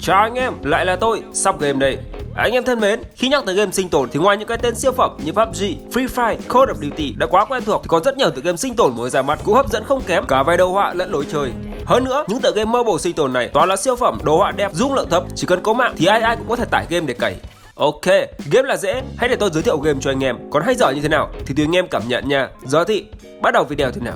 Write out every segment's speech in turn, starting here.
Chào anh em, lại là tôi, Sóc Game đây. Anh em thân mến, khi nhắc tới game sinh tồn thì ngoài những cái tên siêu phẩm như PUBG, Free Fire, Call of Duty đã quá quen thuộc thì còn rất nhiều tựa game sinh tồn mới ra mắt cũng hấp dẫn không kém cả về đồ họa lẫn lối chơi. Hơn nữa, những tựa game mobile sinh tồn này toàn là siêu phẩm, đồ họa đẹp, dung lượng thấp, chỉ cần có mạng thì ai cũng có thể tải game để cày. Ok, game là dễ, hãy để tôi giới thiệu game cho anh em. Còn hay dở như thế nào thì tùy anh em cảm nhận nha. Giờ thì bắt đầu video thế nào.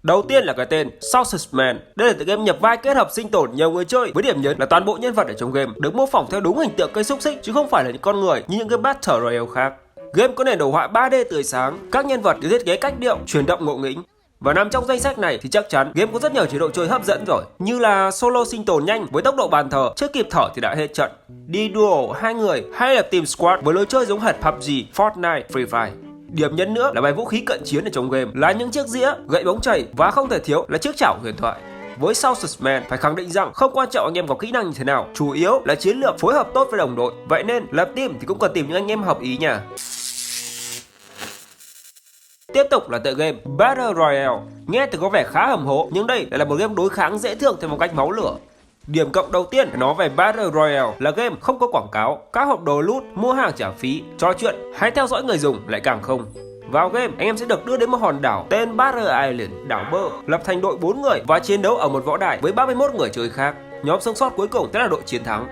Đầu tiên là cái tên Sourcesman. Đây là tựa game nhập vai kết hợp sinh tồn nhiều người chơi, với điểm nhấn là toàn bộ nhân vật ở trong game được mô phỏng theo đúng hình tượng cây xúc xích chứ không phải là những con người như những cái Battle Royale khác. Game có nền đồ họa 3D tươi sáng, các nhân vật được thiết kế cách điệu, chuyển động ngộ nghĩnh. Và nằm trong danh sách này thì chắc chắn game có rất nhiều chế độ chơi hấp dẫn rồi, như là solo sinh tồn nhanh với tốc độ bàn thờ, chưa kịp thở thì đã hết trận, đi duo 2 người hay là team squad với lối chơi giống hệt PUBG, Fortnite, Free Fire. Điểm nhấn nữa là bài vũ khí cận chiến ở trong game là những chiếc dĩa, gậy bóng chày và không thể thiếu là chiếc chảo huyền thoại. Với Sourcesman phải khẳng định rằng không quan trọng anh em có kỹ năng như thế nào, chủ yếu là chiến lược phối hợp tốt với đồng đội. Vậy nên lập team thì cũng cần tìm những anh em hợp ý nha. Tiếp tục là tựa game Battle Royale. Nghe thì có vẻ khá hầm hố, nhưng đây lại là một game đối kháng dễ thương theo một cách máu lửa. Điểm cộng đầu tiên nói về Battle Royale là game không có quảng cáo, các hộp đồ loot, mua hàng trả phí, trò chuyện hay theo dõi người dùng lại càng không. Vào game, anh em sẽ được đưa đến một hòn đảo tên Battle Island, đảo bơ, lập thành đội 4 người và chiến đấu ở một võ đài với 31 người chơi khác. Nhóm sống sót cuối cùng sẽ là đội chiến thắng.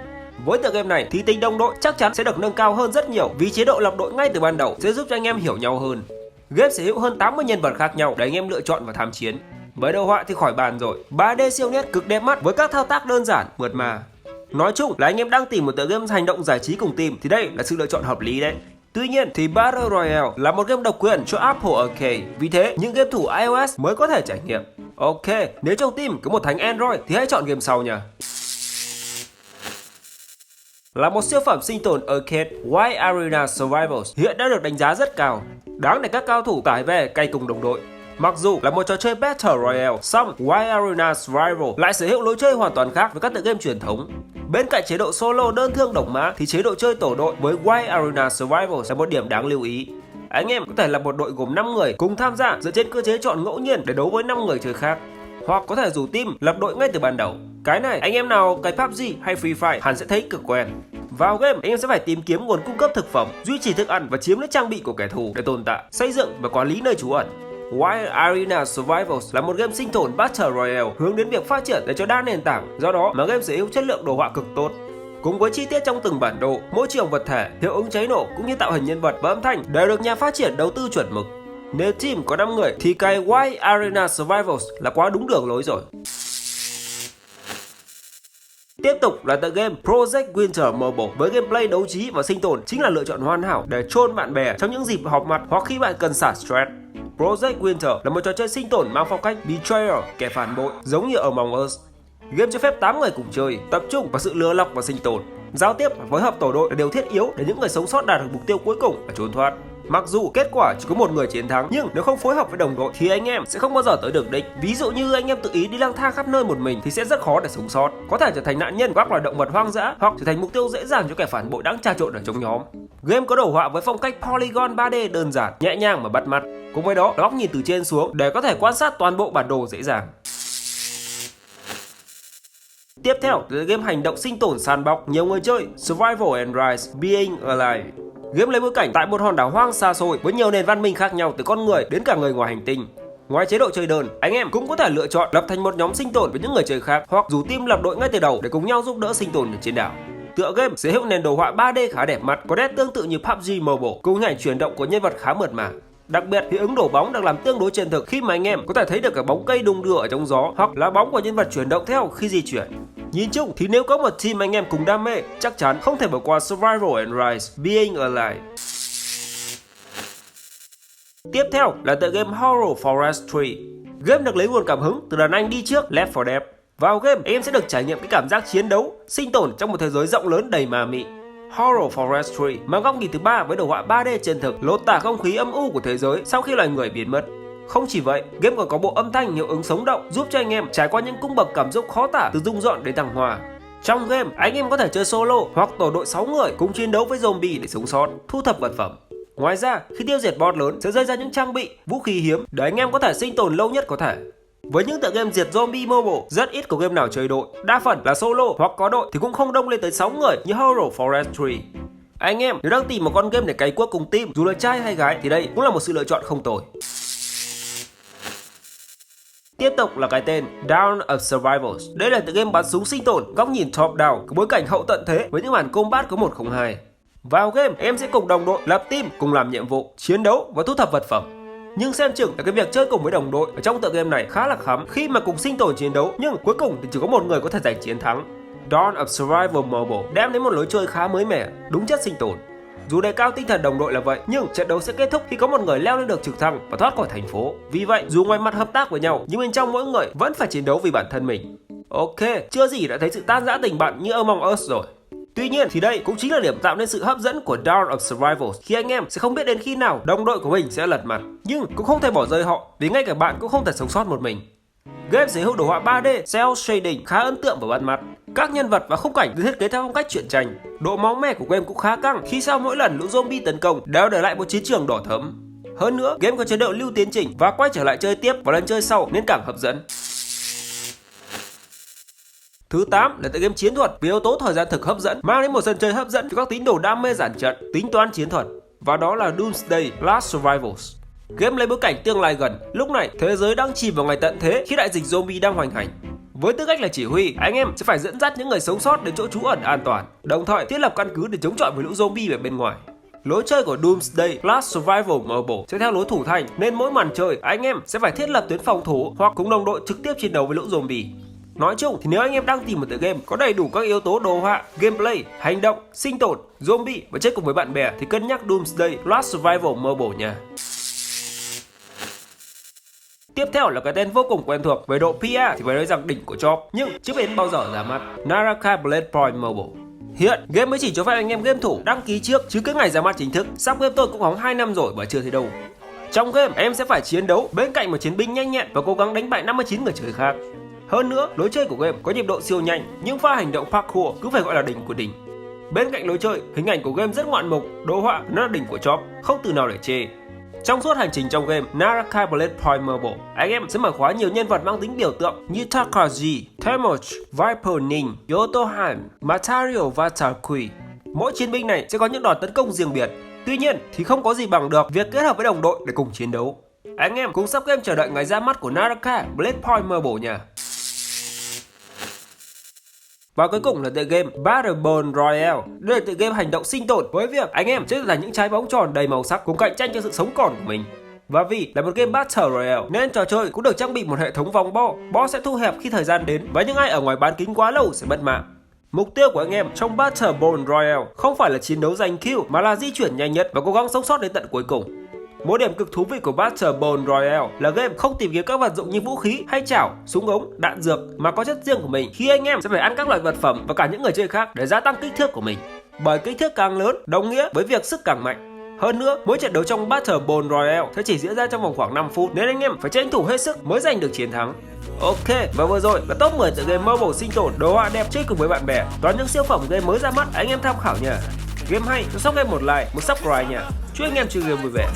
Với tựa game này thì tính đồng đội chắc chắn sẽ được nâng cao hơn rất nhiều, vì chế độ lập đội ngay từ ban đầu sẽ giúp cho anh em hiểu nhau hơn. Game sở hữu hơn 80 nhân vật khác nhau để anh em lựa chọn và tham chiến. Với đồ họa thì khỏi bàn rồi, 3D siêu nét cực đẹp mắt với các thao tác đơn giản, mượt mà. Nói chung là anh em đang tìm một tựa game hành động giải trí cùng team thì đây là sự lựa chọn hợp lý đấy. Tuy nhiên thì Battle Royale là một game độc quyền cho Apple Arcade, vì thế những game thủ iOS mới có thể trải nghiệm. Ok, nếu trong team có một thánh Android thì hãy chọn game sau nha. Là một siêu phẩm sinh tồn arcade, White Arena Survivors hiện đã được đánh giá rất cao, đáng để các cao thủ tải về cày cùng đồng đội. Mặc dù là một trò chơi Battle Royale, song White Arena Survival lại sở hữu lối chơi hoàn toàn khác với các tựa game truyền thống. Bên cạnh chế độ solo đơn thương độc mã thì chế độ chơi tổ đội với White Arena Survival là một điểm đáng lưu ý. Anh em có thể là một đội gồm 5 người cùng tham gia dựa trên cơ chế chọn ngẫu nhiên để đấu với 5 người chơi khác, hoặc có thể rủ team lập đội ngay từ ban đầu. Cái này anh em nào cày PUBG hay Free Fire hẳn sẽ thấy cực quen. Vào game, anh em sẽ phải tìm kiếm nguồn cung cấp thực phẩm, duy trì thức ăn và chiếm lấy trang bị của kẻ thù để tồn tại, xây dựng và quản lý nơi trú ẩn. White Arena Survivals là một game sinh tồn Battle Royale hướng đến việc phát triển để cho đa nền tảng, do đó mà game sở hữu chất lượng đồ họa cực tốt. Cùng với chi tiết trong từng bản đồ, môi trường vật thể, hiệu ứng cháy nổ cũng như tạo hình nhân vật và âm thanh đều được nhà phát triển đầu tư chuẩn mực. Nếu team có 5 người thì cái White Arena Survivals là quá đúng đường lối rồi. Tiếp tục là tựa game Project Winter Mobile với gameplay đấu trí và sinh tồn chính là lựa chọn hoàn hảo để chôn bạn bè trong những dịp họp mặt hoặc khi bạn cần xả stress. Project Winter là một trò chơi sinh tồn mang phong cách Betrayal, kẻ phản bội, giống như Among Us. Game cho phép 8 người cùng chơi, tập trung vào sự lừa lọc và sinh tồn. Giao tiếp và phối hợp tổ đội là điều thiết yếu để những người sống sót đạt được mục tiêu cuối cùng là trốn thoát. Mặc dù kết quả chỉ có một người chiến thắng, nhưng nếu không phối hợp với đồng đội thì anh em sẽ không bao giờ tới được đích. Ví dụ như anh em tự ý đi lang thang khắp nơi một mình thì sẽ rất khó để sống sót, có thể trở thành nạn nhân của các loài động vật hoang dã hoặc trở thành mục tiêu dễ dàng cho kẻ phản bội đang trà trộn ở trong nhóm. Game có đồ họa với phong cách polygon 3D đơn giản, nhẹ nhàng mà bắt mắt. Cùng với đó, góc nhìn từ trên xuống để có thể quan sát toàn bộ bản đồ dễ dàng. Tiếp theo là game hành động sinh tồn sandbox nhiều người chơi Survival and Rise Being Alive. Game lấy bối cảnh tại một hòn đảo hoang xa xôi với nhiều nền văn minh khác nhau từ con người đến cả người ngoài hành tinh. Ngoài chế độ chơi đơn, anh em cũng có thể lựa chọn lập thành một nhóm sinh tồn với những người chơi khác hoặc rủ team lập đội ngay từ đầu để cùng nhau giúp đỡ sinh tồn trên đảo. Tựa game sở hữu nền đồ họa 3D khá đẹp mắt, có nét tương tự như PUBG Mobile, cùng hình ảnh chuyển động của nhân vật khá mượt mà. Đặc biệt, hiệu ứng đổ bóng được làm tương đối chân thực khi mà anh em có thể thấy được cả bóng cây đung đưa ở trong gió hoặc là bóng của nhân vật chuyển động theo khi di chuyển. Nhìn chung thì nếu có một team anh em cùng đam mê, chắc chắn không thể bỏ qua Survival and Rise Being Alive. Tiếp theo là tựa game Horror Forestry. Game được lấy nguồn cảm hứng từ đàn anh đi trước Left 4 Dead. Vào game, em sẽ được trải nghiệm cái cảm giác chiến đấu, sinh tồn trong một thế giới rộng lớn đầy ma mị. Horror Forestry mang góc nhìn thứ ba với đồ họa 3D chân thực, lột tả không khí âm u của thế giới sau khi loài người biến mất. Không chỉ vậy, game còn có bộ âm thanh hiệu ứng sống động giúp cho anh em trải qua những cung bậc cảm xúc khó tả từ rung rợn đến thăng hoa. Trong game, anh em có thể chơi solo hoặc tổ đội 6 người cùng chiến đấu với zombie để sống sót, thu thập vật phẩm. Ngoài ra, khi tiêu diệt boss lớn sẽ rơi ra những trang bị, vũ khí hiếm để anh em có thể sinh tồn lâu nhất có thể. Với những tựa game diệt zombie mobile, rất ít có game nào chơi đội, đa phần là solo hoặc có đội thì cũng không đông lên tới 6 người như Hero Forestry. Anh em nếu đang tìm một con game để cày cuốc cùng team, dù là trai hay gái thì đây cũng là một sự lựa chọn không tồi. Tiếp tục là cái tên Dawn of Survivors. Đây là tựa game bắn súng sinh tồn, góc nhìn top down, có bối cảnh hậu tận thế với những màn combat có 102. Vào game, em sẽ cùng đồng đội lập team, cùng làm nhiệm vụ, chiến đấu và thu thập vật phẩm. Nhưng xem chừng là cái việc chơi cùng với đồng đội ở trong tựa game này khá là khắm khi mà cùng sinh tồn chiến đấu, nhưng cuối cùng thì chỉ có một người có thể giành chiến thắng. Dawn of Survival Mobile đem đến một lối chơi khá mới mẻ, đúng chất sinh tồn. Dù đề cao tinh thần đồng đội là vậy, nhưng trận đấu sẽ kết thúc khi có một người leo lên được trực thăng và thoát khỏi thành phố. Vì vậy, dù ngoài mặt hợp tác với nhau, nhưng bên trong mỗi người vẫn phải chiến đấu vì bản thân mình. Ok, chưa gì đã thấy sự tan rã tình bạn như Among Us rồi. Tuy nhiên thì đây cũng chính là điểm tạo nên sự hấp dẫn của Dawn of Survival, khi anh em sẽ không biết đến khi nào đồng đội của mình sẽ lật mặt, nhưng cũng không thể bỏ rơi họ vì ngay cả bạn cũng không thể sống sót một mình. Game sở hữu đồ họa 3D, cel shading khá ấn tượng và bắt mắt. Các nhân vật và khung cảnh được thiết kế theo phong cách truyện tranh. Độ máu me của game cũng khá căng khi sau mỗi lần lũ zombie tấn công đều để lại một chiến trường đỏ thẫm. Hơn nữa, game có chế độ lưu tiến trình và quay trở lại chơi tiếp vào lần chơi sau nên càng hấp dẫn. Thứ 8 là tựa game chiến thuật với yếu tố thời gian thực hấp dẫn, mang đến một sân chơi hấp dẫn cho các tín đồ đam mê dàn trận, tính toán chiến thuật. Và đó là Doomsday: Last Survivors. Game lấy bối cảnh tương lai gần, lúc này thế giới đang chìm vào ngày tận thế khi đại dịch zombie đang hoành hành. Với tư cách là chỉ huy, anh em sẽ phải dẫn dắt những người sống sót đến chỗ trú ẩn an toàn, đồng thời thiết lập căn cứ để chống chọi với lũ zombie ở bên ngoài. Lối chơi của Doomsday: Last Survival Mobile sẽ theo lối thủ thành, nên mỗi màn chơi anh em sẽ phải thiết lập tuyến phòng thủ hoặc cùng đồng đội trực tiếp chiến đấu với lũ zombie. Nói chung thì nếu anh em đang tìm một tựa game có đầy đủ các yếu tố đồ họa, gameplay, hành động, sinh tồn, zombie và chơi cùng với bạn bè thì cân nhắc Doomsday: Last Survival Mobile nha. Tiếp theo là cái tên vô cùng quen thuộc, về độ PR thì phải nói rằng đỉnh của chop, nhưng chưa đến bao giờ ra mắt, Naraka: Bladepoint Mobile. Hiện game mới chỉ cho phép anh em game thủ đăng ký trước, chứ cái ngày ra mắt chính thức sắp game tôi cũng hóng 2 năm rồi mà chưa thấy đâu. Trong game em sẽ phải chiến đấu bên cạnh một chiến binh nhanh nhẹn và cố gắng đánh bại 59 người chơi khác. Hơn nữa, lối chơi của game có nhịp độ siêu nhanh, nhưng pha hành động parkour cứ phải gọi là đỉnh của đỉnh. Bên cạnh lối chơi, hình ảnh của game rất ngoạn mục, đồ họa nó là đỉnh của chop, không từ nào để chê. Trong suốt hành trình trong game Naraka: Bladepoint Mobile, anh em sẽ mở khóa nhiều nhân vật mang tính biểu tượng như Takaji, Temoch, Viper Ning, Yotohan, Matario và Tarkui. Mỗi chiến binh này sẽ có những đòn tấn công riêng biệt. Tuy nhiên thì không có gì bằng được việc kết hợp với đồng đội để cùng chiến đấu. Anh em cùng sắp game chờ đợi ngày ra mắt của Naraka: Bladepoint Mobile nha. Và cuối cùng là tựa game Battleborn Royale. Đây là tựa game hành động sinh tồn với việc anh em sẽ là những trái bóng tròn đầy màu sắc cùng cạnh tranh cho sự sống còn của mình. Và vì là một game Battle Royale nên trò chơi cũng được trang bị một hệ thống vòng bo sẽ thu hẹp khi thời gian đến và những ai ở ngoài bán kính quá lâu sẽ mất mạng. Mục tiêu của anh em trong Battleborn Royale không phải là chiến đấu giành kill mà là di chuyển nhanh nhất và cố gắng sống sót đến tận cuối cùng. Một điểm cực thú vị của Battleborn Royale là game không tìm kiếm các vật dụng như vũ khí hay chảo, súng ống, đạn dược mà có chất riêng của mình, khi anh em sẽ phải ăn các loại vật phẩm và cả những người chơi khác để gia tăng kích thước của mình. Bởi kích thước càng lớn đồng nghĩa với việc sức càng mạnh. Hơn nữa, mỗi trận đấu trong Battleborn Royale sẽ chỉ diễn ra trong vòng khoảng 5 phút nên anh em phải tranh thủ hết sức mới giành được chiến thắng. Ok, và vừa rồi là top 10 tựa game mobile sinh tồn, đồ họa đẹp chơi cùng với bạn bè. Toàn những siêu phẩm game mới ra mắt, anh em tham khảo nha. Game hay, cho shop game một like, một subscribe nha. Chúc anh em chơi game vui vẻ.